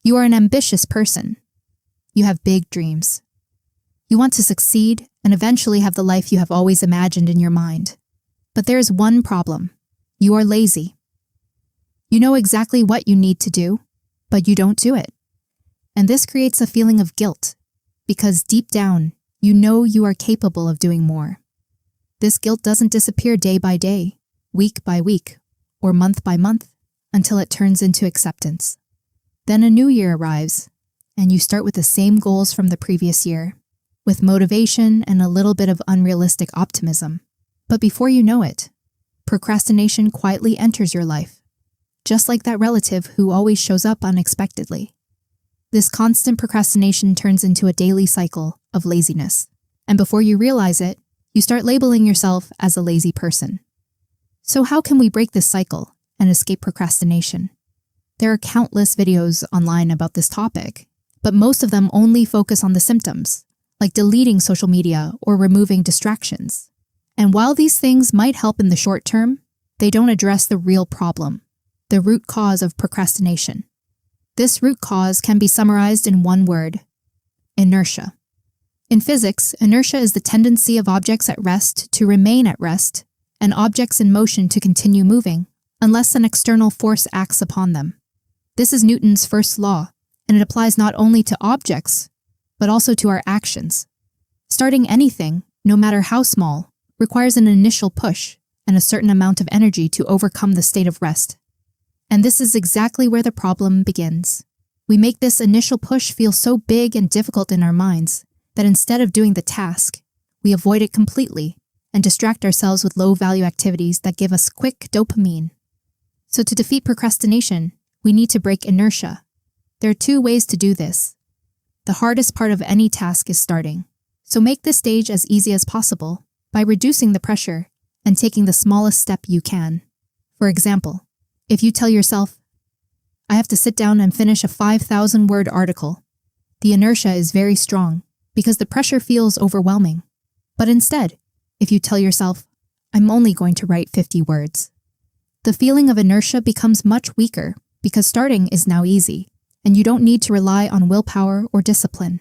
You are an ambitious person. You have big dreams. You want to succeed and eventually have the life you have always imagined in your mind. But there is one problem. You are lazy. You know exactly what you need to do, but you don't do it. And this creates a feeling of guilt, because deep down, you know you are capable of doing more. This guilt doesn't disappear day by day, week by week, or month by month, until it turns into acceptance. Then a new year arrives, and you start with the same goals from the previous year, with motivation and a little bit of unrealistic optimism. But before you know it, procrastination quietly enters your life, just like that relative who always shows up unexpectedly. This constant procrastination turns into a daily cycle of laziness, and before you realize it, you start labeling yourself as a lazy person. So how can we break this cycle and escape procrastination? There are countless videos online about this topic, but most of them only focus on the symptoms, like deleting social media or removing distractions. And while these things might help in the short term, they don't address the real problem, the root cause of procrastination. This root cause can be summarized in one word: inertia. In physics, inertia is the tendency of objects at rest to remain at rest and objects in motion to continue moving unless an external force acts upon them. This is Newton's first law, and it applies not only to objects, but also to our actions. Starting anything, no matter how small, requires an initial push and a certain amount of energy to overcome the state of rest. And this is exactly where the problem begins. We make this initial push feel so big and difficult in our minds that instead of doing the task, we avoid it completely and distract ourselves with low-value activities that give us quick dopamine. So to defeat procrastination, we need to break inertia. There are two ways to do this. The hardest part of any task is starting. So make this stage as easy as possible by reducing the pressure and taking the smallest step you can. For example, if you tell yourself, I have to sit down and finish a 5,000-word article, the inertia is very strong because the pressure feels overwhelming. But instead, if you tell yourself, I'm only going to write 50 words, the feeling of inertia becomes much weaker because starting is now easy, and you don't need to rely on willpower or discipline.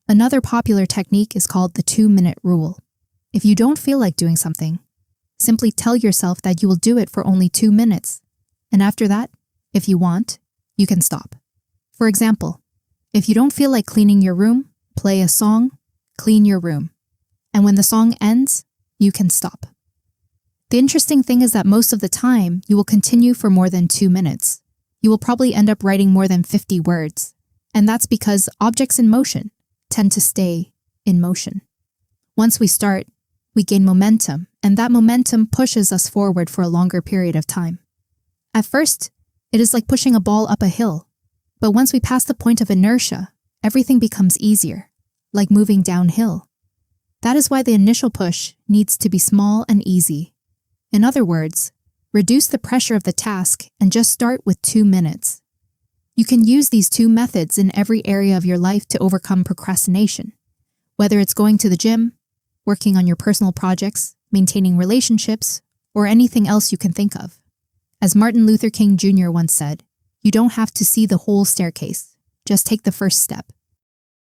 Another popular technique is called the 2-minute rule. If you don't feel like doing something, simply tell yourself that you will do it for only 2 minutes, and after that, if you want, you can stop. For example, if you don't feel like cleaning your room, play a song, clean your room, and when the song ends, you can stop. The interesting thing is that most of the time, you will continue for more than 2 minutes. You will probably end up writing more than 50 words, and that's because objects in motion tend to stay in motion. Once we start, we gain momentum, and that momentum pushes us forward for a longer period of time. At first, it is like pushing a ball up a hill, but once we pass the point of inertia, everything becomes easier, like moving downhill. That is why the initial push needs to be small and easy. In other words, reduce the pressure of the task and just start with 2 minutes. You can use these two methods in every area of your life to overcome procrastination, whether it's going to the gym, working on your personal projects, maintaining relationships, or anything else you can think of. As Martin Luther King Jr. once said, you don't have to see the whole staircase, just take the first step.